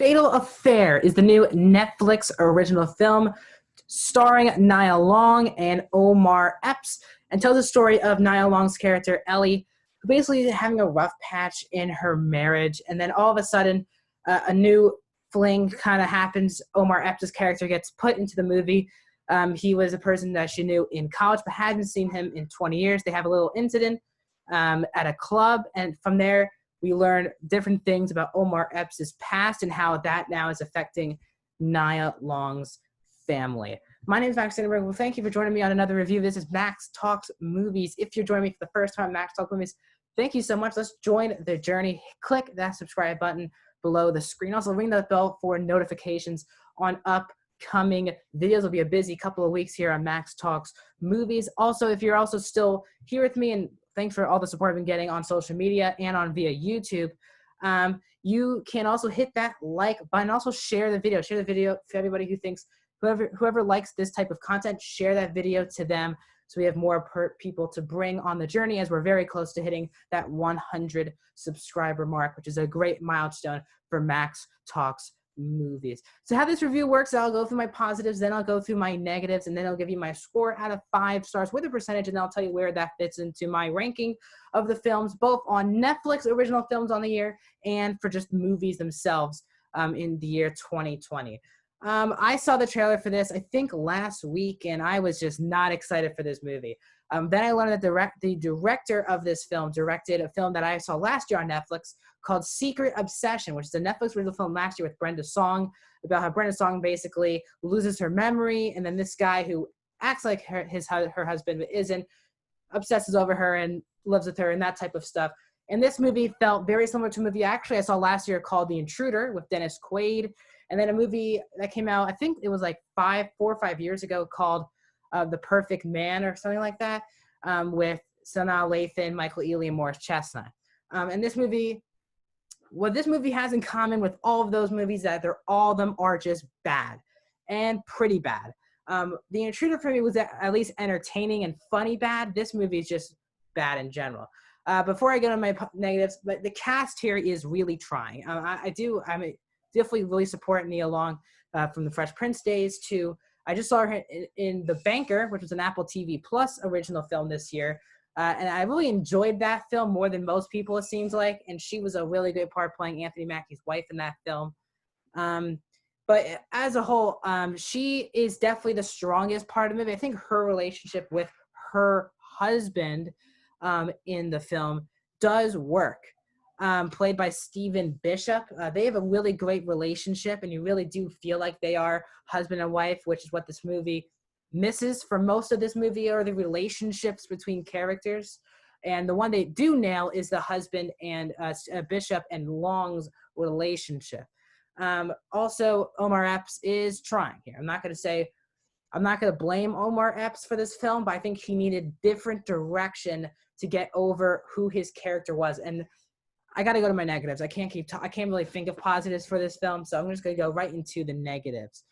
Fatal Affair is the new Netflix original film starring Nia Long and Omar Epps, and tells the story of Nia Long's character Ellie, who basically is having a rough patch in her marriage, and then all of a sudden a new fling kind of happens. Omar Epps' character gets put into the movie. He was a person that she knew in college but hadn't seen him in 20 years. They have a little incident at a club, and from there we learn different things about Omar Epps' past and how that now is affecting Nia Long's family. My name is Max Sandberg. Well, thank you for joining me on another review. This is Max Talks Movies. If you're joining me for the first time, Max Talks Movies, thank you so much. Let's join the journey. Click that subscribe button below the screen. Also, ring the bell for notifications on upcoming videos. It'll be a busy couple of weeks here on Max Talks Movies. Also, if you're also still here with me, and thanks for all the support I've been getting on social media and on via YouTube, you can also hit that like button. Also, share the video. Share the video for everybody who thinks, whoever likes this type of content, share that video to them so we have more people to bring on the journey, as we're very close to hitting that 100 subscriber mark, which is a great milestone for Max Talks Movies. So how this review works, I'll go through my positives, then I'll go through my negatives, and then I'll give you my score out of 5 stars with a percentage, and then I'll tell you where that fits into my ranking of the films, both on Netflix original films on the year and for just movies themselves in the year 2020. I saw the trailer for this, I think, last week, and I was just not excited for this movie. Then I learned that the director of this film directed a film that I saw last year on Netflix called Secret Obsession, which is a Netflix original film last year with Brenda Song, about how Brenda Song basically loses her memory, and then this guy who acts like her husband but isn't, obsesses over her and lives with her and that type of stuff. And this movie felt very similar to a movie actually I saw last year called The Intruder with Dennis Quaid, and then a movie that came out, I think it was like 4 or 5 years ago, called The Perfect Man or something like that, with Sanaa Lathan, Michael Ealy, and Morris Chestnut. And this movie, what this movie has in common with all of those movies, that all of them are just bad and pretty bad. The Intruder for me was at least entertaining and funny bad. This movie is just bad in general. Before I get on my negatives, but the cast here is really trying. I'm definitely really support Nia Long from the Fresh Prince days to, I just saw her in The Banker, which was an Apple TV Plus original film this year. And I really enjoyed that film more than most people, it seems like. And she was a really good part playing Anthony Mackie's wife in that film. But as a whole, she is definitely the strongest part of the movie. I think her relationship with her husband in the film does work. Played by Stephen Bishop. They have a really great relationship, and you really do feel like they are husband and wife, which is what this movie misses for most of this movie, are the relationships between characters. And the one they do nail is the husband and Bishop and Long's relationship. Also, Omar Epps is trying here. I'm not going to blame Omar Epps for this film, but I think he needed different direction to get over who his character was. And I got to go to my negatives. I can't really think of positives for this film, so I'm just going to go right into the negatives.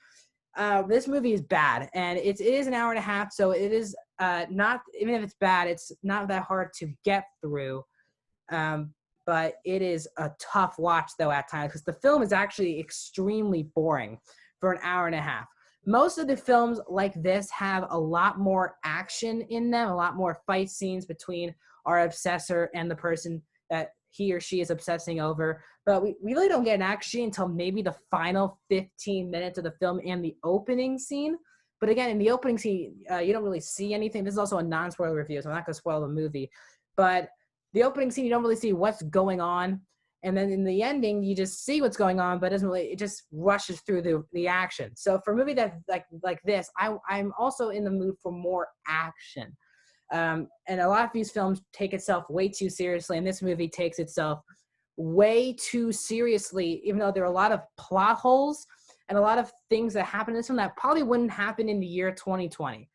This movie is bad, and it is an hour and a half, so it is not, even if it's bad, it's not that hard to get through. But it is a tough watch, though, at times, because the film is actually extremely boring for an hour and a half. Most of the films like this have a lot more action in them, a lot more fight scenes between our obsessor and the person that he or she is obsessing over, but we really don't get an action until maybe the final 15 minutes of the film and the opening scene. But again, in the opening scene, you don't really see anything. This is also a non-spoiler review, so I'm not going to spoil the movie. But the opening scene, you don't really see what's going on. And then in the ending, you just see what's going on, but it just rushes through the action. So for a movie that like this, I'm also in the mood for more action. And a lot of these films take itself way too seriously, and this movie takes itself way too seriously, even though there are a lot of plot holes and a lot of things that happen in this film that probably wouldn't happen in the year 2020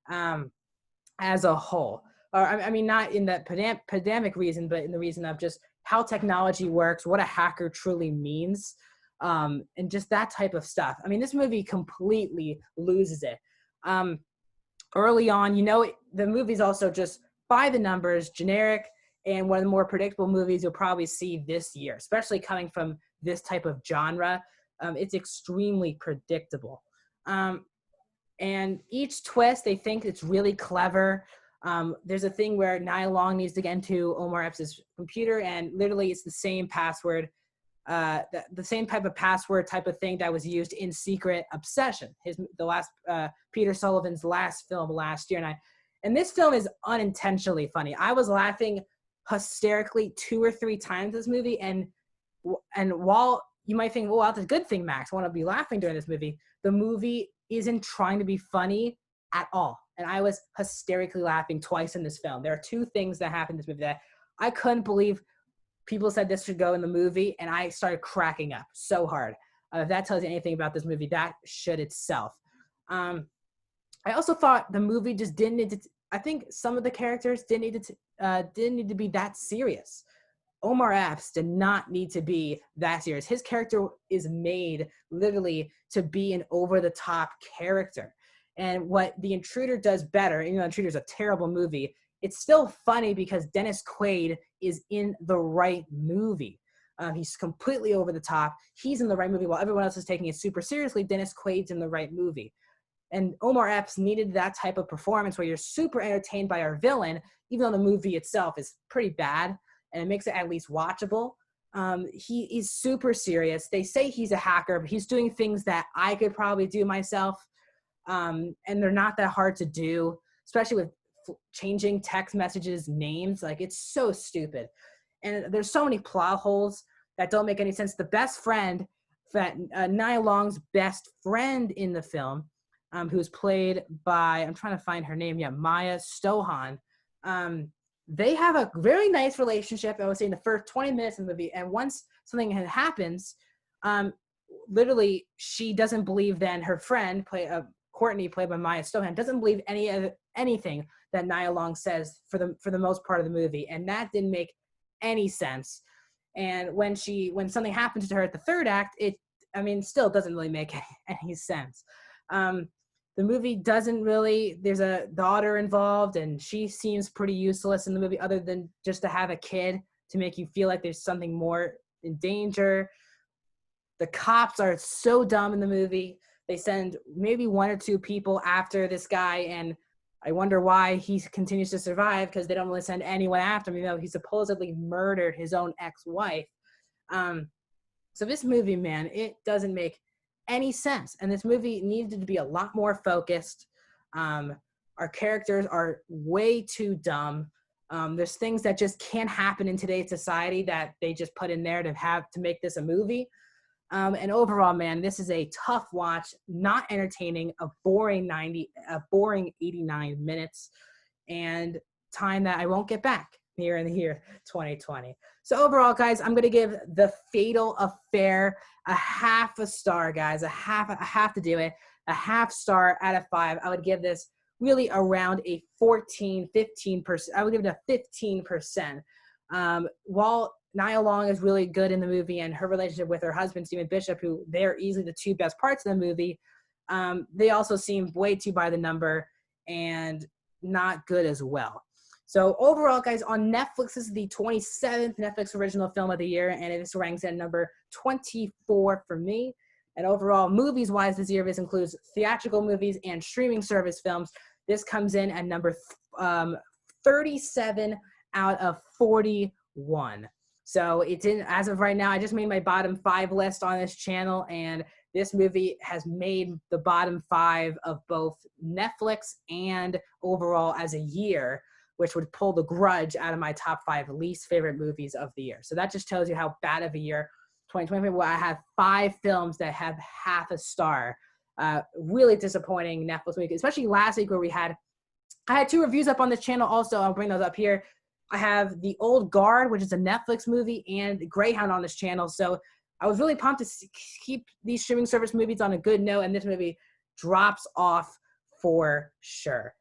as a whole. Or I mean, not in that pandemic reason, but in the reason of just how technology works, what a hacker truly means, and just that type of stuff. I mean, this movie completely loses it. Early on, the movie's also just by the numbers, generic, and one of the more predictable movies you'll probably see this year, especially coming from this type of genre. It's extremely predictable. And each twist, they think it's really clever. There's a thing where Nia Long needs to get into Omar Epps' computer, and literally it's the same password, the same type of password type of thing that was used in Secret Obsession, Peter Sullivan's last film last year. And this film is unintentionally funny. I was laughing hysterically 2 or 3 times this movie, and while you might think, well, that's a good thing, Max, I want to be laughing during this movie, the movie isn't trying to be funny at all. And I was hysterically laughing twice in this film. There are 2 things that happened in this movie that I couldn't believe people said this should go in the movie, and I started cracking up so hard. If that tells you anything about this movie, that should itself. I also thought the movie just didn't need to, I think some of the characters didn't need to be that serious. Omar Epps did not need to be that serious. His character is made literally to be an over-the-top character. And what The Intruder does better, even though Intruder is a terrible movie, it's still funny because Dennis Quaid is in the right movie. He's completely over the top. He's in the right movie while everyone else is taking it super seriously. Dennis Quaid's in the right movie. And Omar Epps needed that type of performance where you're super entertained by our villain, even though the movie itself is pretty bad, and it makes it at least watchable. He is super serious. They say he's a hacker, but he's doing things that I could probably do myself. And they're not that hard to do, especially with changing text messages names. Like, it's so stupid. And there's so many plot holes that don't make any sense. The best friend, Nia Long's best friend in the film, who's played by, I'm trying to find her name, Maya Stohan. They have a very nice relationship, I would say, in the first 20 minutes of the movie. And once something happens, literally, she doesn't believe then her friend, Courtney, played by Maya Stohan, doesn't believe anything that Nia Long says for the most part of the movie. And that didn't make any sense. And when something happens to her at the third act, still doesn't really make any sense. The movie doesn't really, there's a daughter involved, and she seems pretty useless in the movie other than just to have a kid to make you feel like there's something more in danger. The cops are so dumb in the movie. They send maybe 1 or 2 people after this guy, and I wonder why he continues to survive, because they don't really send anyone after him, even though he supposedly murdered his own ex-wife. So this movie, man, it doesn't make any sense. And this movie needed to be a lot more focused. Our characters are way too dumb. There's things that just can't happen in today's society that they just put in there to make this a movie. And overall, man, this is a tough watch, not entertaining, a boring 89 minutes, and time that I won't get back here in the year 2020. So overall, guys, I'm going to give The Fatal Affair a half a star, guys. I have to do it. A half star out of 5. I would give this really around a 15%. I would give it a 15%. While Nia Long is really good in the movie, and her relationship with her husband, Stephen Bishop, who they're easily the 2 best parts of the movie, they also seem way too by the number and not good as well. So overall, guys, on Netflix, this is the 27th Netflix original film of the year, and this ranks at number 24 for me. And overall, movies-wise this year, this includes theatrical movies and streaming service films. This comes in at number 37 out of 41. So it's in, as of right now, I just made my bottom 5 list on this channel, and this movie has made the bottom 5 of both Netflix and overall as a year, which would pull The Grudge out of my top 5 least favorite movies of the year. So that just tells you how bad of a year 2020. Well, I have 5 films that have half a star. Really disappointing Netflix week, especially last week where I had 2 reviews up on this channel also. I'll bring those up here. I have The Old Guard, which is a Netflix movie, and Greyhound on this channel. So I was really pumped to keep these streaming service movies on a good note, and this movie drops off for sure.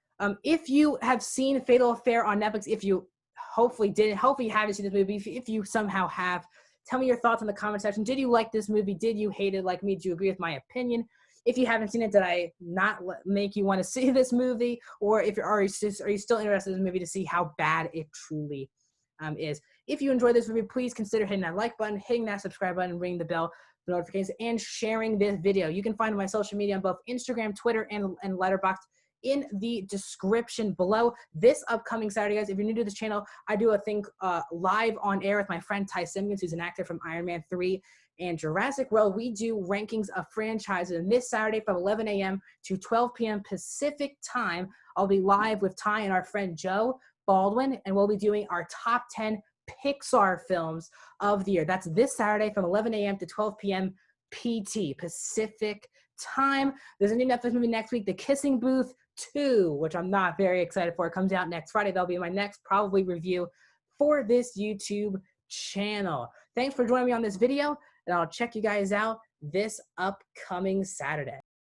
If you have seen Fatal Affair on Netflix, if you hopefully you haven't seen this movie, if you somehow have, tell me your thoughts in the comment section. Did you like this movie? Did you hate it like me? Do you agree with my opinion? If you haven't seen it, did I not make you want to see this movie? Or are you still interested in this movie to see how bad it truly is? If you enjoyed this review, please consider hitting that like button, hitting that subscribe button, and ringing the bell for notifications, and sharing this video. You can find my social media on both Instagram, Twitter, and Letterboxd in the description below. This upcoming Saturday, guys, if you're new to this channel, I do a thing live on air with my friend Ty Simpkins, who's an actor from Iron Man 3 and Jurassic World. We do rankings of franchises, and this Saturday from 11 a.m. to 12 p.m. Pacific time, I'll be live with Ty and our friend Joe Baldwin, and we'll be doing our top 10 Pixar films of the year. That's this Saturday from 11 a.m. to 12 p.m. PT, Pacific time. There's a new Netflix movie next week, The Kissing Booth 2, which I'm not very excited for. It comes out next Friday. That'll be my next probably review for this YouTube channel. Thanks for joining me on this video, and I'll check you guys out this upcoming Saturday.